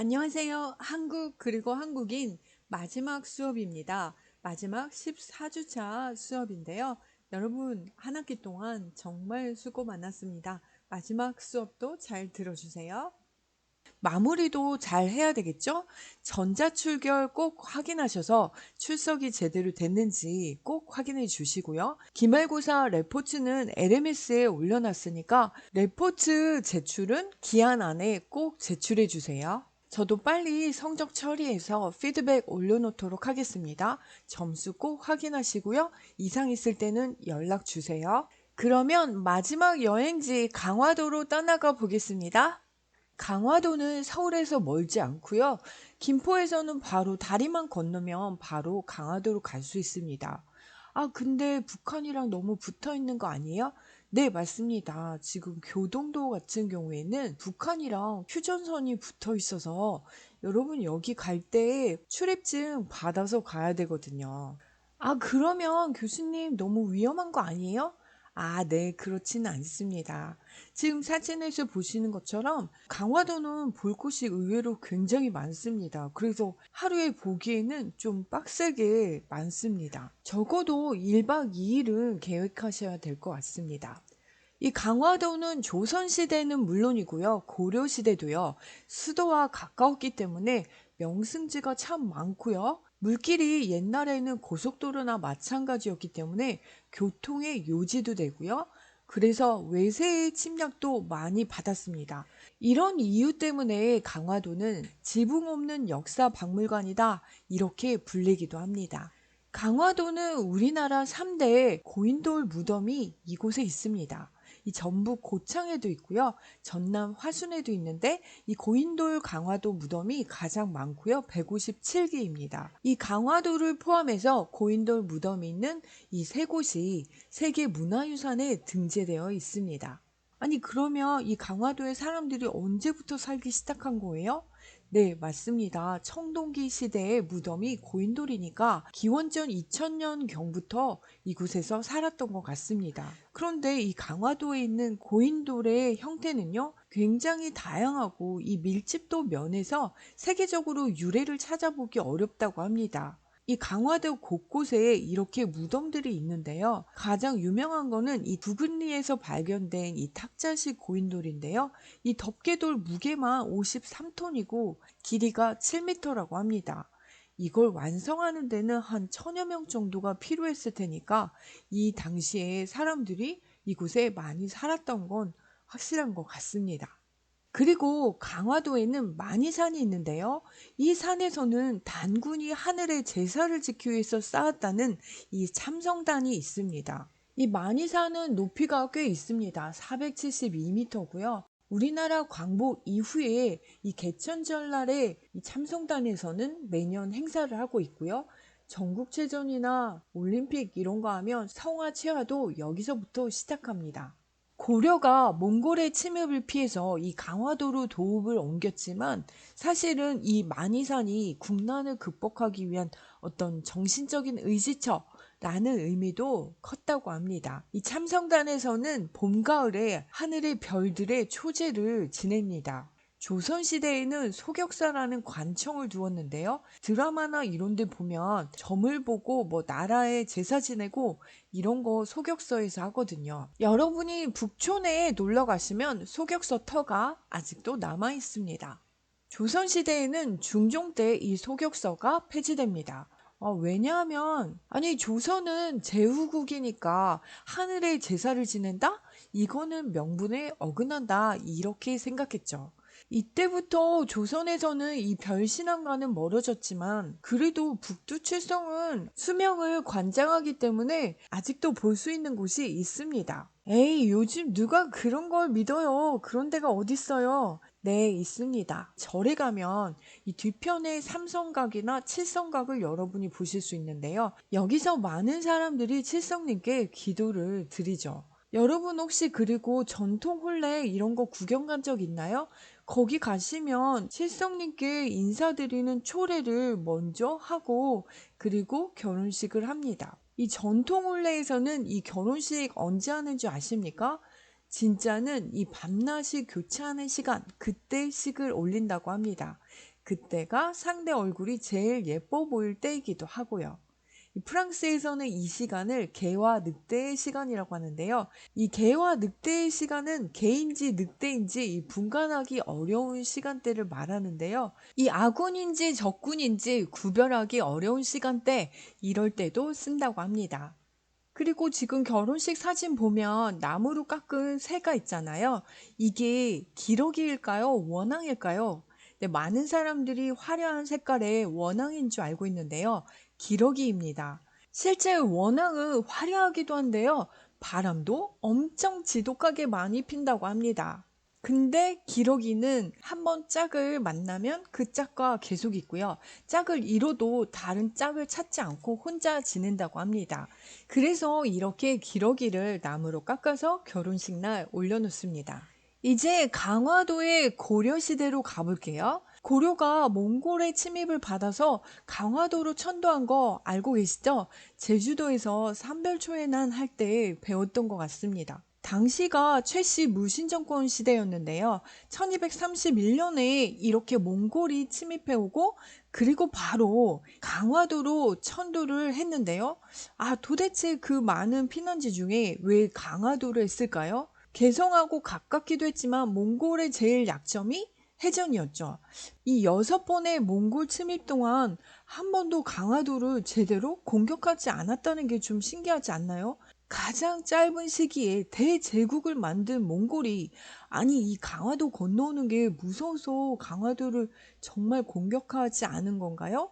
안녕하세요. 한국 그리고 한국인 마지막 수업입니다. 마지막 14주차 수업인데요. 여러분, 한 학기 동안 정말 수고 많았습니다. 마지막 수업도 잘 들어주세요. 마무리도 잘 해야 되겠죠? 전자출결 꼭 확인하셔서 출석이 제대로 됐는지 꼭 확인해 주시고요. 기말고사 레포츠는 LMS에 올려놨으니까 레포츠 제출은 기한 안에 꼭 제출해 주세요. 저도 빨리 성적 처리해서 피드백 올려놓도록 하겠습니다. 점수 꼭 확인하시고요. 이상 있을 때는 연락 주세요. 그러면 마지막 여행지 강화도로 떠나가 보겠습니다. 강화도는 서울에서 멀지 않고요. 김포에서는 바로 다리만 건너면 바로 강화도로 갈 수 있습니다. 아, 근데 북한이랑 너무 붙어 있는 거 아니에요? 네, 맞습니다. 지금 교동도 같은 경우에는 북한이랑 휴전선이 붙어 있어서 여러분 여기 갈 때 출입증 받아서 가야 되거든요. 아, 그러면 교수님 너무 위험한 거 아니에요? 아, 네, 그렇지는 않습니다. 지금 사진에서 보시는 것처럼 강화도는 볼 곳이 의외로 굉장히 많습니다. 그래서 하루에 보기에는 좀 빡세게 많습니다. 적어도 1박 2일은 계획하셔야 될 것 같습니다. 이 강화도는 조선시대는 물론이고요. 고려시대도요. 수도와 가까웠기 때문에 명승지가 참 많고요. 물길이 옛날에는 고속도로나 마찬가지였기 때문에 교통의 요지도 되고요. 그래서 외세의 침략도 많이 받았습니다. 이런 이유 때문에 강화도는 지붕 없는 역사 박물관이다 이렇게 불리기도 합니다. 강화도는 우리나라 3대 고인돌 무덤이 이곳에 있습니다. 이 전북 고창에도 있고요. 전남 화순에도 있는데 이 고인돌 강화도 무덤이 가장 많고요. 157개입니다. 이 강화도를 포함해서 고인돌 무덤이 있는 이 세 곳이 세계 문화유산에 등재되어 있습니다. 아니 그러면 이 강화도에 사람들이 언제부터 살기 시작한 거예요? 네, 맞습니다. 청동기 시대의 무덤이 고인돌이니까 기원전 2000년경부터 이곳에서 살았던 것 같습니다. 그런데 이 강화도에 있는 고인돌의 형태는요, 굉장히 다양하고 이 밀집도 면에서 세계적으로 유래를 찾아보기 어렵다고 합니다. 이 강화도 곳곳에 이렇게 무덤들이 있는데요. 가장 유명한 거는 이 부근리에서 발견된 이 탁자식 고인돌인데요. 이 덮개돌 무게만 53톤이고 길이가 7m라고 합니다. 이걸 완성하는 데는 한 1000여 명 정도가 필요했을 테니까 이 당시에 사람들이 이곳에 많이 살았던 건 확실한 것 같습니다. 그리고 강화도에는 만이산이 있는데요. 이 산에서는 단군이 하늘의 제사를 지키기 위해서 쌓았다는 이 참성단이 있습니다. 이 만이산은 높이가 꽤 있습니다. 472m고요. 우리나라 광복 이후에 이 개천절날에 이 참성단에서는 매년 행사를 하고 있고요. 전국체전이나 올림픽 이런 거 하면 성화 체화도 여기서부터 시작합니다. 고려가 몽골의 침입을 피해서 이 강화도로 도읍을 옮겼지만 사실은 이 만이산이 국난을 극복하기 위한 어떤 정신적인 의지처라는 의미도 컸다고 합니다. 이 참성단에서는 봄, 가을에 하늘의 별들의 초제를 지냅니다. 조선시대에는 소격사라는 관청을 두었는데요. 드라마나 이런 데 보면 점을 보고 뭐 나라에 제사 지내고 이런 거 소격서에서 하거든요. 여러분이 북촌에 놀러 가시면 소격서 터가 아직도 남아 있습니다. 조선시대에는 중종 때 이 소격서가 폐지됩니다. 왜냐하면 아니 조선은 제후국이니까 하늘에 제사를 지낸다? 이거는 명분에 어긋난다 이렇게 생각했죠. 이때부터 조선에서는 이 별신앙과는 멀어졌지만 그래도 북두칠성은 수명을 관장하기 때문에 아직도 볼 수 있는 곳이 있습니다. 에이, 요즘 누가 그런 걸 믿어요. 그런 데가 어딨어요. 네, 있습니다. 절에 가면 이 뒤편에 삼성각이나 칠성각을 여러분이 보실 수 있는데요. 여기서 많은 사람들이 칠성님께 기도를 드리죠. 여러분 혹시 그리고 전통 혼례 이런 거 구경 간 적 있나요? 거기 가시면 칠성님께 인사드리는 초례를 먼저 하고 그리고 결혼식을 합니다. 이 전통 혼례에서는 이 결혼식 언제 하는 줄 아십니까? 진짜는 이 밤낮이 교차하는 시간, 그때 식을 올린다고 합니다. 그때가 상대 얼굴이 제일 예뻐 보일 때이기도 하고요. 이 프랑스에서는 이 시간을 개와 늑대의 시간이라고 하는데요. 이 개와 늑대의 시간은 개인지 늑대인지 이 분간하기 어려운 시간대를 말하는데요. 이 아군인지 적군인지 구별하기 어려운 시간대, 이럴 때도 쓴다고 합니다. 그리고 지금 결혼식 사진 보면 나무로 깎은 새가 있잖아요. 이게 기러기일까요? 원앙일까요? 네, 많은 사람들이 화려한 색깔의 원앙인 줄 알고 있는데요. 기러기입니다. 실제 원앙은 화려하기도 한데요. 바람도 엄청 지독하게 많이 핀다고 합니다. 근데 기러기는 한번 짝을 만나면 그 짝과 계속 있고요. 짝을 잃어도 다른 짝을 찾지 않고 혼자 지낸다고 합니다. 그래서 이렇게 기러기를 나무로 깎아서 결혼식 날 올려놓습니다. 이제 강화도의 고려시대로 가볼게요. 고려가 몽골의 침입을 받아서 강화도로 천도한 거 알고 계시죠? 제주도에서 삼별초해난 할 때 배웠던 것 같습니다. 당시가 최씨 무신정권 시대였는데요. 1231년에 이렇게 몽골이 침입해오고 그리고 바로 강화도로 천도를 했는데요. 도대체 그 많은 피난지 중에 왜 강화도를 했을까요? 개성하고 가깝기도 했지만 몽골의 제일 약점이 해전이었죠. 이 6번의 몽골 침입 동안 한 번도 강화도를 제대로 공격하지 않았다는 게 좀 신기하지 않나요? 가장 짧은 시기에 대제국을 만든 몽골이 아니 이 강화도 건너오는 게 무서워서 강화도를 정말 공격하지 않은 건가요?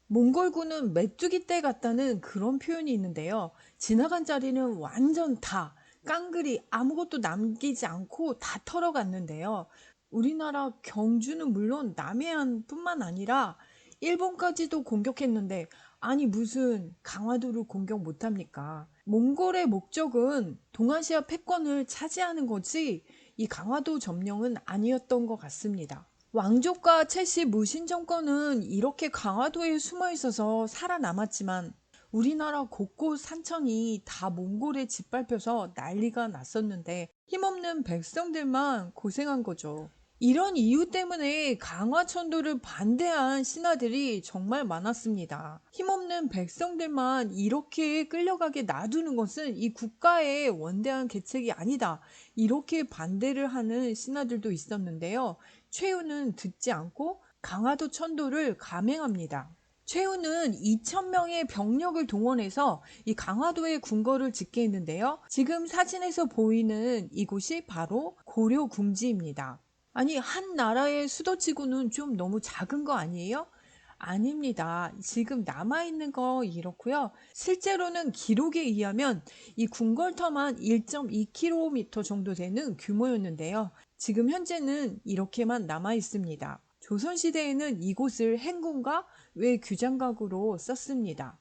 몽골군은 메뚜기 떼 같다는 그런 표현이 있는데요. 지나간 자리는 완전 다 깡그리 아무것도 남기지 않고 다 털어갔는데요. 우리나라 경주는 물론 남해안뿐만 아니라 일본까지도 공격했는데 아니 무슨 강화도를 공격 못합니까? 몽골의 목적은 동아시아 패권을 차지하는 거지 이 강화도 점령은 아니었던 것 같습니다. 왕족과 채씨 무신 정권은 이렇게 강화도에 숨어 있어서 살아남았지만 우리나라 곳곳 산천이 다 몽골에 짓밟혀서 난리가 났었는데 힘없는 백성들만 고생한 거죠. 이런 이유 때문에 강화천도를 반대한 신하들이 정말 많았습니다. 힘없는 백성들만 이렇게 끌려가게 놔두는 것은 이 국가의 원대한 계책이 아니다. 이렇게 반대를 하는 신하들도 있었는데요. 최후는 듣지 않고 강화도 천도를 감행합니다. 최후는 2,000명의 병력을 동원해서 이 강화도에 궁궐을 짓게 했는데요. 지금 사진에서 보이는 이곳이 바로 고려궁지입니다. 아니, 한 나라의 수도치고는 좀 너무 작은 거 아니에요? 아닙니다. 지금 남아있는 거 이렇고요. 실제로는 기록에 의하면 이 궁궐터만 1.2km 정도 되는 규모였는데요. 지금 현재는 이렇게만 남아 있습니다. 조선시대에는 이곳을 행궁과 외규장각으로 썼습니다.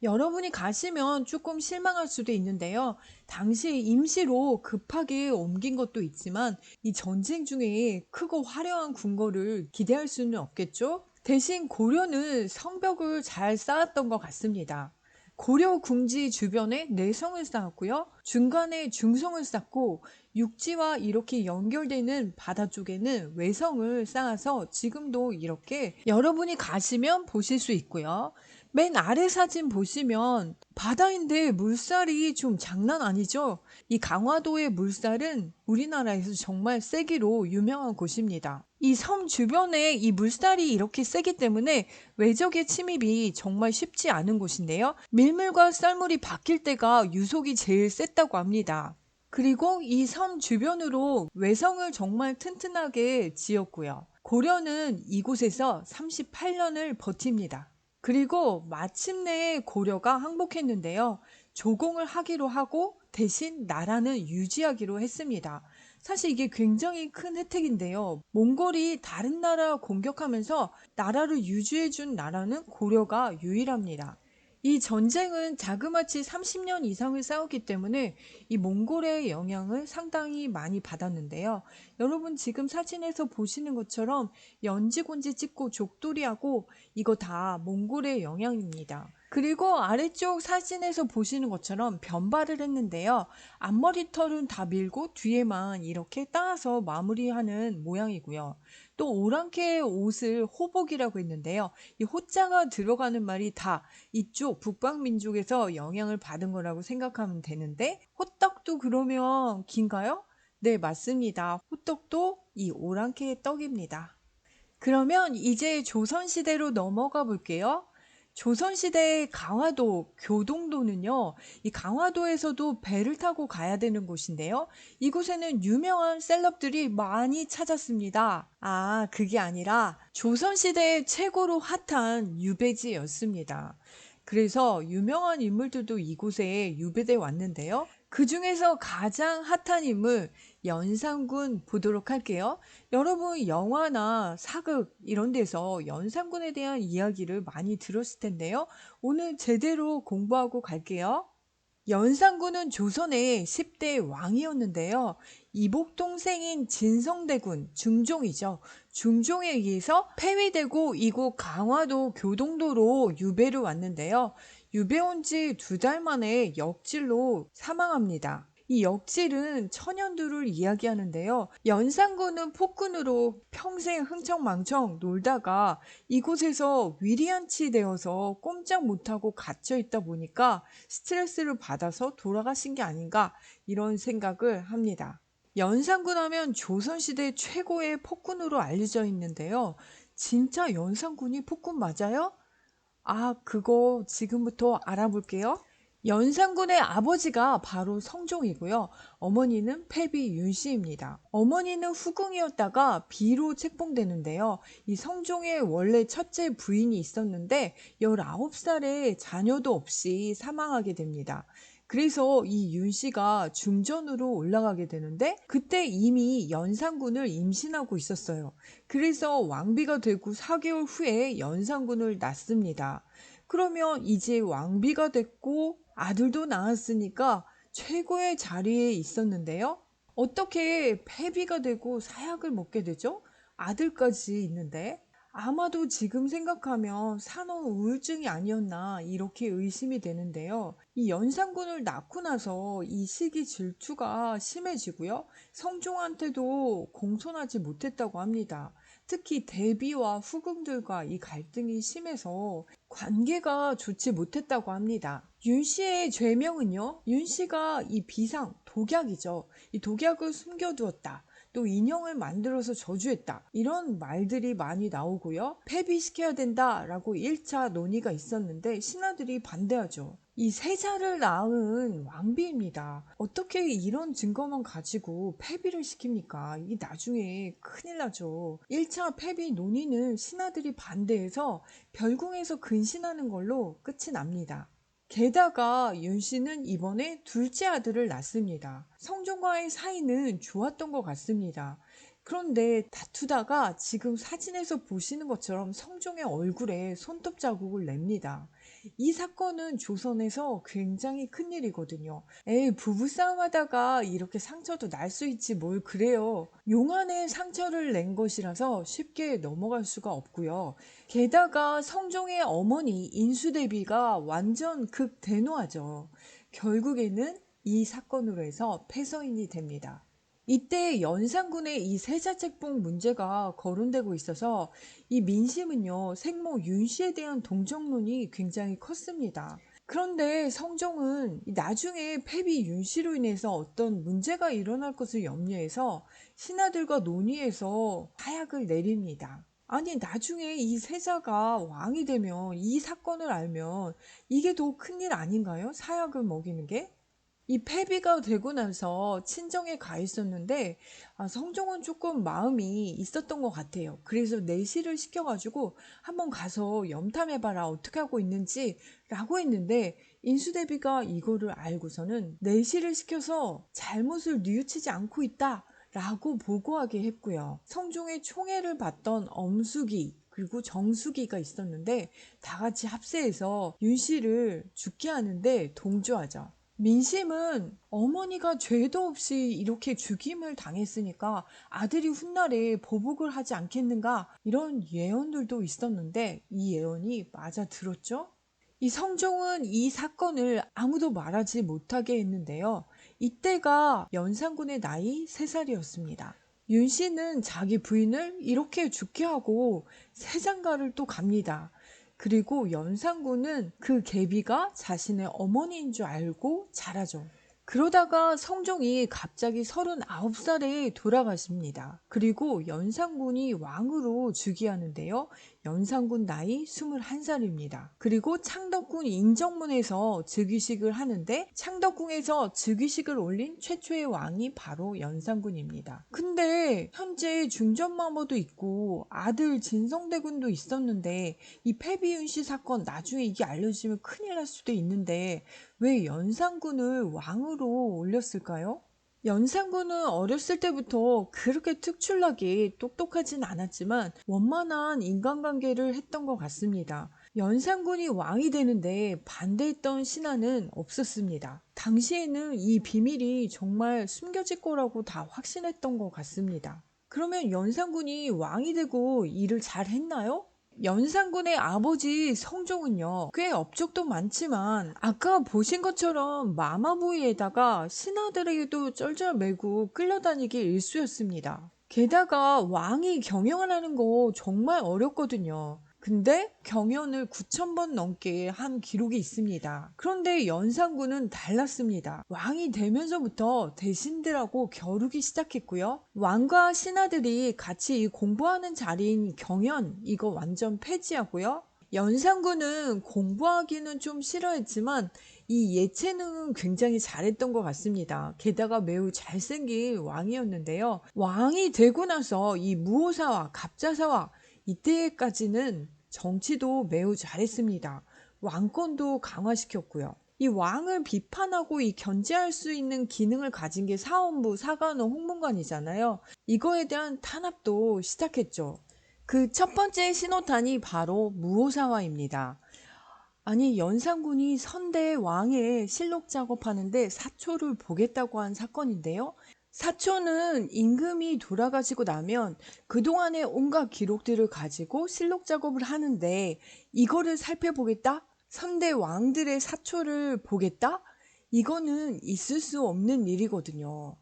여러분이 가시면 조금 실망할 수도 있는데요. 당시에 임시로 급하게 옮긴 것도 있지만 이 전쟁 중에 크고 화려한 궁궐을 기대할 수는 없겠죠? 대신 고려는 성벽을 잘 쌓았던 것 같습니다. 고려 궁지 주변에 내성을 쌓았고요. 중간에 중성을 쌓고 육지와 이렇게 연결되는 바다 쪽에는 외성을 쌓아서 지금도 이렇게 여러분이 가시면 보실 수 있고요. 맨 아래 사진 보시면 바다인데 물살이 좀 장난 아니죠? 이 강화도의 물살은 우리나라에서 정말 세기로 유명한 곳입니다. 이 섬 주변에 이 물살이 이렇게 세기 때문에 외적의 침입이 정말 쉽지 않은 곳인데요. 밀물과 썰물이 바뀔 때가 유속이 제일 셌다고 합니다. 그리고 이 섬 주변으로 외성을 정말 튼튼하게 지었고요. 고려는 이곳에서 38년을 버팁니다. 그리고 마침내 고려가 항복했는데요. 조공을 하기로 하고 대신 나라는 유지하기로 했습니다. 사실 이게 굉장히 큰 혜택인데요. 몽골이 다른 나라 공격하면서 나라를 유지해준 나라는 고려가 유일합니다. 이 전쟁은 자그마치 30년 이상을 싸웠기 때문에 이 몽골의 영향을 상당히 많이 받았는데요. 여러분 지금 사진에서 보시는 것처럼 연지곤지 찍고 족돌이하고 이거 다 몽골의 영향입니다. 그리고 아래쪽 사진에서 보시는 것처럼 변발을 했는데요. 앞머리 털은 다 밀고 뒤에만 이렇게 따서 마무리하는 모양이고요. 또 오랑캐 옷을 호복이라고 했는데요. 이 호자가 들어가는 말이 다 이쪽 북방민족에서 영향을 받은 거라고 생각하면 되는데, 호떡도 그러면 긴가요? 네, 맞습니다. 호떡도 이 오랑캐의 떡입니다. 그러면 이제 조선시대로 넘어가 볼게요. 조선시대의 강화도, 교동도는요, 이 강화도에서도 배를 타고 가야 되는 곳인데요. 이곳에는 유명한 셀럽들이 많이 찾았습니다. 아, 그게 아니라 조선시대의 최고로 핫한 유배지였습니다. 그래서 유명한 인물들도 이곳에 유배돼 왔는데요. 그 중에서 가장 핫한 인물, 연산군 보도록 할게요. 여러분 영화나 사극 이런 데서 연산군에 대한 이야기를 많이 들었을 텐데요. 오늘 제대로 공부하고 갈게요. 연산군은 조선의 10대 왕이었는데요. 이복 동생인 진성대군, 중종이죠. 중종에 의해서 폐위되고 이곳 강화도 교동도로 유배를 왔는데요. 유배 온 지 2달 만에 역질로 사망합니다. 이 역질은 천연두를 이야기하는데요. 연산군은 폭군으로 평생 흥청망청 놀다가 이곳에서 위리안치 되어서 꼼짝 못하고 갇혀 있다 보니까 스트레스를 받아서 돌아가신 게 아닌가 이런 생각을 합니다. 연산군 하면 조선시대 최고의 폭군으로 알려져 있는데요. 진짜 연산군이 폭군 맞아요? 아, 그거 지금부터 알아볼게요. 연산군의 아버지가 바로 성종이고요. 어머니는 패비 윤씨입니다. 어머니는 후궁이었다가 비로 책봉되는데요. 이 성종의 원래 첫째 부인이 있었는데 19살에 자녀도 없이 사망하게 됩니다. 그래서 이 윤씨가 중전으로 올라가게 되는데 그때 이미 연산군을 임신하고 있었어요. 그래서 왕비가 되고 4개월 후에 연산군을 낳습니다. 그러면 이제 왕비가 됐고 아들도 낳았으니까 최고의 자리에 있었는데요. 어떻게 패비가 되고 사약을 먹게 되죠? 아들까지 있는데. 아마도 지금 생각하면 산후 우울증이 아니었나 이렇게 의심이 되는데요. 이 연산군을 낳고 나서 이 시기 질투가 심해지고요. 성종한테도 공손하지 못했다고 합니다. 특히 대비와 후궁들과 이 갈등이 심해서 관계가 좋지 못했다고 합니다. 윤 씨의 죄명은요, 윤 씨가 이 비상, 독약이죠. 이 독약을 숨겨두었다. 또 인형을 만들어서 저주했다. 이런 말들이 많이 나오고요. 폐비시켜야 된다라고 1차 논의가 있었는데 신하들이 반대하죠. 이 세자를 낳은 왕비입니다. 어떻게 이런 증거만 가지고 폐비를 시킵니까? 이게 나중에 큰일 나죠. 1차 폐비 논의는 신하들이 반대해서 별궁에서 근신하는 걸로 끝이 납니다. 게다가 윤 씨는 이번에 둘째 아들을 낳습니다. 성종과의 사이는 좋았던 것 같습니다. 그런데 다투다가 지금 사진에서 보시는 것처럼 성종의 얼굴에 손톱 자국을 냅니다. 이 사건은 조선에서 굉장히 큰일이거든요. 에이, 부부싸움 하다가 이렇게 상처도 날 수 있지 뭘 그래요. 용안에 상처를 낸 것이라서 쉽게 넘어갈 수가 없고요. 게다가 성종의 어머니 인수대비가 완전 극대노하죠. 결국에는 이 사건으로 해서 패서인이 됩니다. 이때 연산군의 이 세자책봉 문제가 거론되고 있어서 이 민심은요, 생모 윤씨에 대한 동정론이 굉장히 컸습니다. 그런데 성종은 나중에 패비 윤씨로 인해서 어떤 문제가 일어날 것을 염려해서 신하들과 논의해서 하약을 내립니다. 아니, 나중에 이 세자가 왕이 되면 이 사건을 알면 이게 더 큰일 아닌가요? 사약을 먹이는 게? 이 폐비가 되고 나서 친정에 가 있었는데 성종은 조금 마음이 있었던 것 같아요. 그래서 내시를 시켜가지고 한번 가서 염탐해봐라 어떻게 하고 있는지 라고 했는데 인수대비가 이거를 알고서는 내시를 시켜서 잘못을 뉘우치지 않고 있다 라고 보고하게 했고요. 성종의 총애를 받던 엄숙이 그리고 정숙이가 있었는데 다 같이 합세해서 윤 씨를 죽게 하는데 동조하죠. 민심은 어머니가 죄도 없이 이렇게 죽임을 당했으니까 아들이 훗날에 보복을 하지 않겠는가 이런 예언들도 있었는데 이 예언이 맞아 들었죠? 이 성종은 이 사건을 아무도 말하지 못하게 했는데요. 이때가 연산군의 나이 3살이었습니다. 윤 씨는 자기 부인을 이렇게 죽게 하고 세장가를 또 갑니다. 그리고 연산군은 그 계비가 자신의 어머니인 줄 알고 자라죠. 그러다가 성종이 갑자기 39살에 돌아가십니다. 그리고 연산군이 왕으로 즉위하는데요. 연산군 나이 21살입니다. 그리고 창덕궁 인정문에서 즉위식을 하는데 창덕궁에서 즉위식을 올린 최초의 왕이 바로 연산군입니다. 근데 현재 중전마모도 있고 아들 진성대군도 있었는데 이 패비윤씨 사건 나중에 이게 알려지면 큰일 날 수도 있는데 왜 연산군을 왕으로 올렸을까요? 연산군은 어렸을 때부터 그렇게 특출나게 똑똑하진 않았지만 원만한 인간관계를 했던 것 같습니다. 연산군이 왕이 되는데 반대했던 신하는 없었습니다. 당시에는 이 비밀이 정말 숨겨질 거라고 다 확신했던 것 같습니다. 그러면 연산군이 왕이 되고 일을 잘 했나요? 연산군의 아버지 성종은요, 꽤 업적도 많지만 아까 보신 것처럼 마마보이에다가 신하들에게도 쩔쩔매고 끌려다니기 일쑤였습니다. 게다가 왕이 경영을 하는 거 정말 어렵거든요. 근데 경연을 9,000번 넘게 한 기록이 있습니다. 그런데 연산군은 달랐습니다. 왕이 되면서부터 대신들하고 겨루기 시작했고요. 왕과 신하들이 같이 공부하는 자리인 경연, 이거 완전 폐지하고요. 연산군은 공부하기는 좀 싫어했지만 이 예체능은 굉장히 잘했던 것 같습니다. 게다가 매우 잘생긴 왕이었는데요. 왕이 되고 나서 이 무오사와 갑자사와 이때까지는 정치도 매우 잘했습니다. 왕권도 강화시켰고요. 이 왕을 비판하고 이 견제할 수 있는 기능을 가진 게 사원부, 사관원, 홍문관이잖아요. 이거에 대한 탄압도 시작했죠. 그 첫 번째 신호탄이 바로 무오사화입니다. 아니 연산군이 선대 왕의 실록 작업하는데 사초를 보겠다고 한 사건인데요. 사초는 임금이 돌아가시고 나면 그동안의 온갖 기록들을 가지고 실록 작업을 하는데 이거를 살펴보겠다? 선대 왕들의 사초를 보겠다? 이거는 있을 수 없는 일이거든요.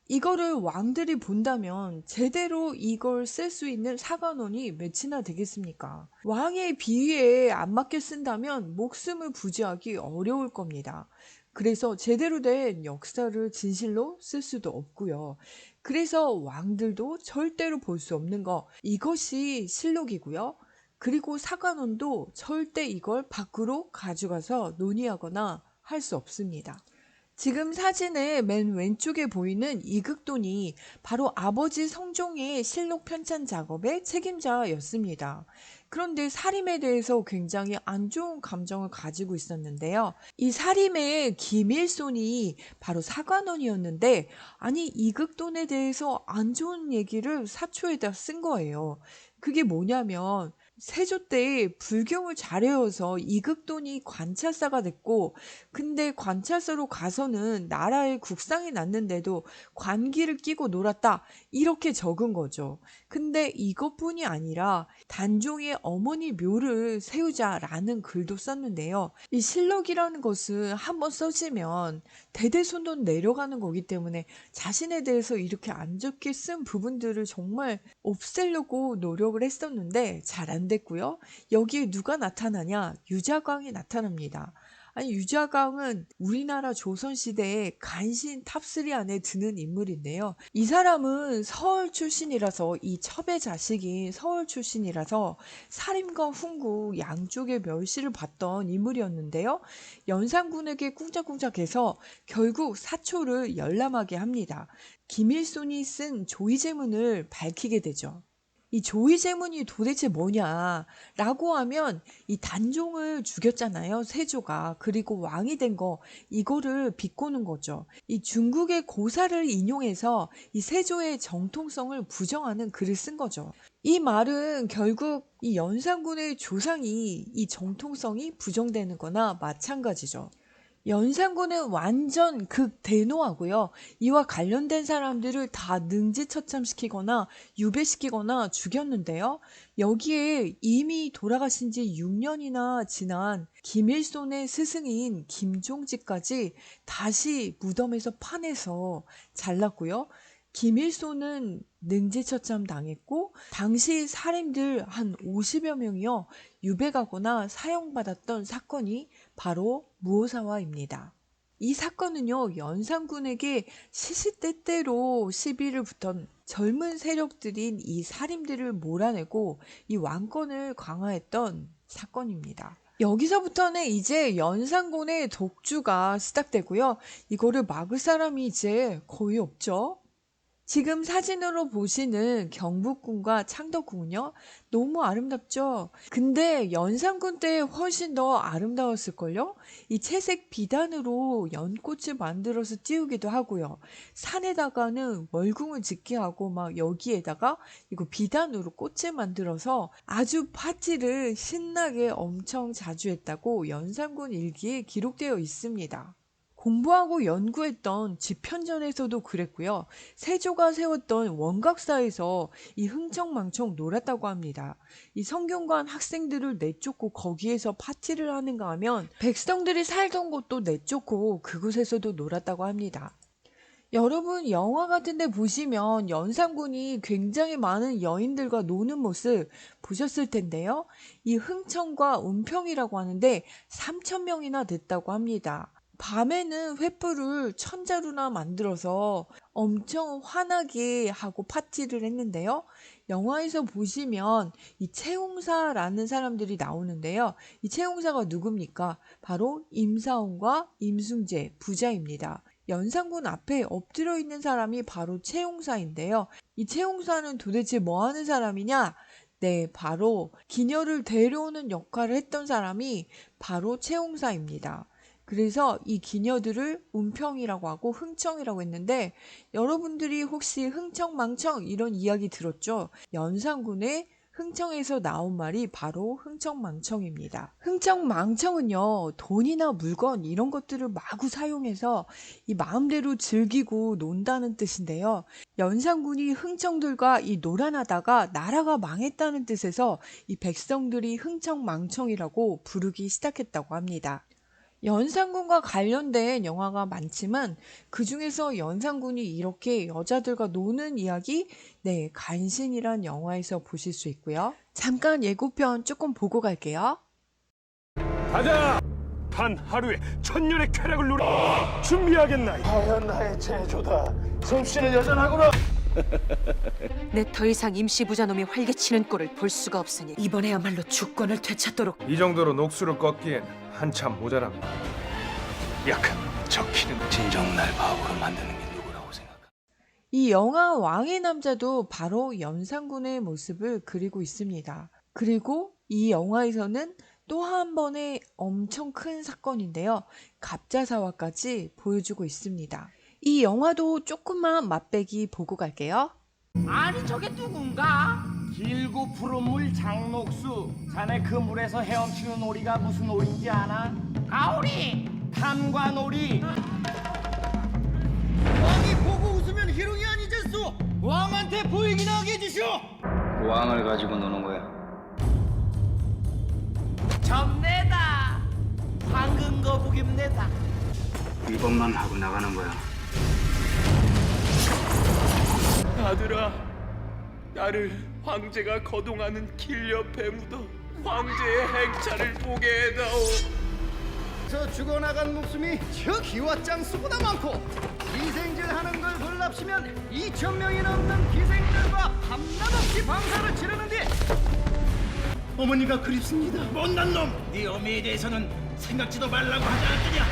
이거를 왕들이 본다면 제대로 이걸 쓸 수 있는 사관원이 몇이나 되겠습니까? 왕의 비위에 안 맞게 쓴다면 목숨을 부지하기 어려울 겁니다. 그래서 제대로 된 역사를 진실로 쓸 수도 없고요. 그래서 왕들도 절대로 볼 수 없는 거, 이것이 실록이고요. 그리고 사관원도 절대 이걸 밖으로 가져가서 논의하거나 할 수 없습니다. 지금 사진의 맨 왼쪽에 보이는 이극돈이 바로 아버지 성종의 실록 편찬 작업의 책임자였습니다. 그런데 사림에 대해서 굉장히 안 좋은 감정을 가지고 있었는데요. 이 사림의 김일손이 바로 사관원이었는데 아니 이극돈에 대해서 안 좋은 얘기를 사초에다 쓴 거예요. 그게 뭐냐면 세조 때 불경을 잘해어서 이극돈이 관찰사가 됐고 근데 관찰사로 가서는 나라에 국상이 났는데도 관기를 끼고 놀았다 이렇게 적은 거죠. 근데 이것뿐이 아니라 단종의 어머니 묘를 세우자라는 글도 썼는데요. 이 실록이라는 것은 한번 써지면 대대손손 내려가는 거기 때문에 자신에 대해서 이렇게 안 좋게 쓴 부분들을 정말 없애려고 노력을 했었는데 잘 안 됐고요. 여기에 누가 나타나냐? 유자광이 나타납니다. 아니 유자광은 우리나라 조선시대의 간신 탑3 안에 드는 인물인데요. 이 사람은 서울 출신이라서 이 첩의 자식인 서울 출신이라서 사림과 훈구 양쪽의 멸시를 받던 인물이었는데요. 연산군에게 꿍짝꿍짝해서 결국 사초를 열람하게 합니다. 김일손이 쓴 조의제문을 밝히게 되죠. 이 조의제문이 도대체 뭐냐라고 하면 이 단종을 죽였잖아요. 세조가. 그리고 왕이 된 거 이거를 비꼬는 거죠. 이 중국의 고사를 인용해서 이 세조의 정통성을 부정하는 글을 쓴 거죠. 이 말은 결국 이 연산군의 조상이 이 정통성이 부정되는 거나 마찬가지죠. 연산군은 완전 극대노하고요. 이와 관련된 사람들을 다 능지처참시키거나 유배시키거나 죽였는데요. 여기에 이미 돌아가신 지 6년이나 지난 김일손의 스승인 김종직까지 다시 무덤에서 파내서 잘랐고요. 김일손은 능지처참 당했고 당시 살인들 한 50여 명이요. 유배가거나 사형받았던 사건이 바로 무오사화입니다. 이 사건은요, 연산군에게 시시때때로 시비를 붙던 젊은 세력들인 이 살인들을 몰아내고 이 왕권을 강화했던 사건입니다. 여기서부터는 이제 연산군의 독주가 시작되고요. 이거를 막을 사람이 이제 거의 없죠. 지금 사진으로 보시는 경복궁과 창덕궁은요, 너무 아름답죠? 근데 연산군 때 훨씬 더 아름다웠을걸요? 이 채색 비단으로 연꽃을 만들어서 띄우기도 하고요. 산에다가는 월궁을 짓게 하고 막 여기에다가 이거 비단으로 꽃을 만들어서 아주 파티를 신나게 엄청 자주 했다고 연산군 일기에 기록되어 있습니다. 공부하고 연구했던 집현전에서도 그랬고요. 세조가 세웠던 원각사에서 이 흥청망청 놀았다고 합니다. 이 성균관 학생들을 내쫓고 거기에서 파티를 하는가 하면 백성들이 살던 곳도 내쫓고 그곳에서도 놀았다고 합니다. 여러분 영화 같은 데 보시면 연산군이 굉장히 많은 여인들과 노는 모습 보셨을 텐데요. 이 흥청과 은평이라고 하는데 3,000명이나 됐다고 합니다. 밤에는 횃불을 천자루나 만들어서 엄청 환하게 하고 파티를 했는데요. 영화에서 보시면 이 채용사라는 사람들이 나오는데요. 이 채용사가 누굽니까? 바로 임사원과 임승재 부자입니다. 연산군 앞에 엎드려 있는 사람이 바로 채용사인데요. 이 채용사는 도대체 뭐 하는 사람이냐? 네, 바로 기녀를 데려오는 역할을 했던 사람이 바로 채용사입니다. 그래서 이 기녀들을 운평이라고 하고 흥청이라고 했는데 여러분들이 혹시 흥청망청 이런 이야기 들었죠? 연산군의 흥청에서 나온 말이 바로 흥청망청입니다. 흥청망청은요, 돈이나 물건 이런 것들을 마구 사용해서 이 마음대로 즐기고 논다는 뜻인데요. 연산군이 흥청들과 이 노란하다가 나라가 망했다는 뜻에서 이 백성들이 흥청망청이라고 부르기 시작했다고 합니다. 연산군과 관련된 영화가 많지만 그 중에서 연산군이 이렇게 여자들과 노는 이야기, 네, 간신이란 영화에서 보실 수 있고요. 잠깐 예고편 조금 보고 갈게요. 가자! 단 하루에 천년의 쾌락을 누려 준비하겠나이. 과연 나의 제조다. 솜씨는 여전하구나. 내 더 이상 임시부자놈이 활개치는 꼴을 볼 수가 없으니 이번에야말로 주권을 되찾도록. 이 정도로 녹수를 꺾기엔 한참 모자랍니다. 약한 적히는 진정 날 바보로 만드는 게 누구라고 생각하? 이 영화 왕의 남자도 바로 연산군의 모습을 그리고 있습니다. 그리고 이 영화에서는 또 한 번의 엄청 큰 사건인데요. 갑자사화까지 보여주고 있습니다. 이 영화도 조금만 맛배기 보고 갈게요. 아니 저게 누군가? 길고 푸른 물 장녹수. 자네 그 물에서 헤엄치는 오리가 무슨 오리인지 아나? 가오리! 탄관오리! 왕이 보고 웃으면 희롱이 아니겠소? 왕한테 보이기나 하게 해주시오! 왕을 가지고 노는 거야. 점내다! 황금 거북입니다. 이것만 하고 나가는 거야. 아들아, 나를 황제가 거동하는 길 옆에 묻어 황제의 행차를 보게 해다오. 저 죽어나간 목숨이 저 기와장수보다 많고 희생질하는 걸 골랍시면 2,000명이 넘는 희생들과 밤낮없이 방사를 치르는데 어머니가 그립습니다. 못난 놈! 네 어미에 대해서는 생각지도 말라고 하지 않았더냐?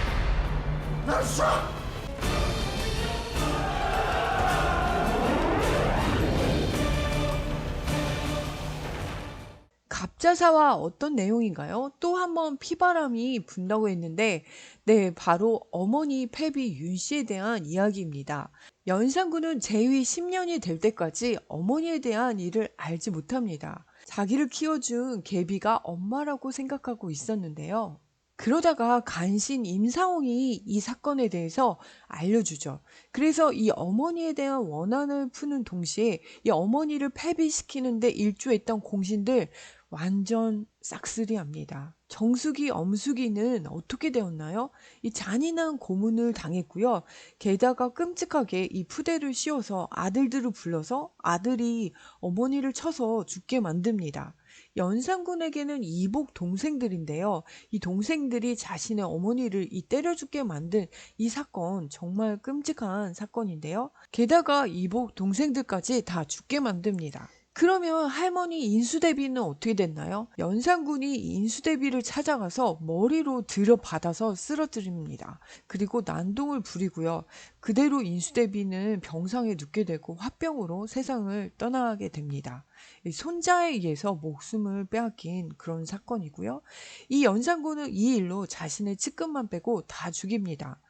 갑자사와 어떤 내용인가요? 또 한 번 피바람이 분다고 했는데 네, 바로 어머니 패비 윤 씨에 대한 이야기입니다. 연산군은 재위 10년이 될 때까지 어머니에 대한 일을 알지 못합니다. 자기를 키워준 계비가 엄마라고 생각하고 있었는데요. 그러다가 간신 임사홍이 이 사건에 대해서 알려주죠. 그래서 이 어머니에 대한 원한을 푸는 동시에 이 어머니를 패배시키는데 일조했던 공신들 완전 싹쓸이합니다. 정숙이, 엄숙이는 어떻게 되었나요? 이 잔인한 고문을 당했고요. 게다가 끔찍하게 이 푸대를 씌워서 아들들을 불러서 아들이 어머니를 쳐서 죽게 만듭니다. 연산군에게는 이복 동생들인데요. 이 동생들이 자신의 어머니를 때려 죽게 만든 이 사건 정말 끔찍한 사건인데요. 게다가 이복 동생들까지 다 죽게 만듭니다. 그러면 할머니 인수대비는 어떻게 됐나요? 연산군이 인수대비를 찾아가서 머리로 들여받아서 쓰러뜨립니다. 그리고 난동을 부리고요. 그대로 인수대비는 병상에 눕게 되고 화병으로 세상을 떠나게 됩니다. 손자에 의해서 목숨을 빼앗긴 그런 사건이고요. 이 연산군은 이 일로 자신의 측근만 빼고 다 죽입니다.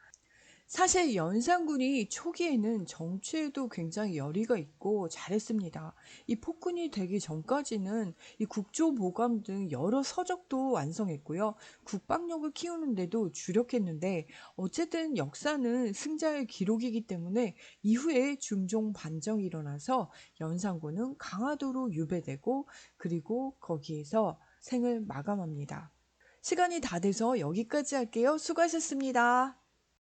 사실 연산군이 초기에는 정치에도 굉장히 열의가 있고 잘했습니다. 이 폭군이 되기 전까지는 이 국조보감 등 여러 서적도 완성했고요. 국방력을 키우는데도 주력했는데 어쨌든 역사는 승자의 기록이기 때문에 이후에 중종 반정이 일어나서 연산군은 강화도로 유배되고 그리고 거기에서 생을 마감합니다. 시간이 다 돼서 여기까지 할게요. 수고하셨습니다.